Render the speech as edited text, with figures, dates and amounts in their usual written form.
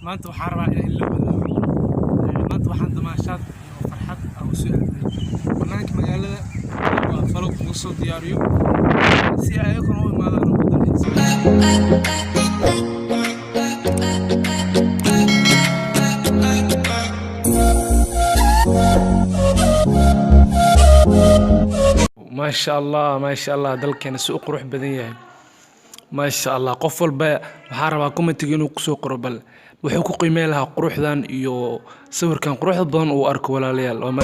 maanta waxaan rabaa inaan la wadaago maanta waxaan damaashaad iyo farxad aan u soo aaday banaanka magaalada waa falog ugu soo diyaariyo si ay ayaguna u imaadaan ugu dalxiis ما شاء الله dalkeena si u qurux badan yahay ما شاء الله qof walba waxaan rabaa commentiga inuu ku soo qoro bal wuxuu ku qiimeyn lahaa quruxdan iyo sawirkan quruxda badan uu arko walaalayaal oo ma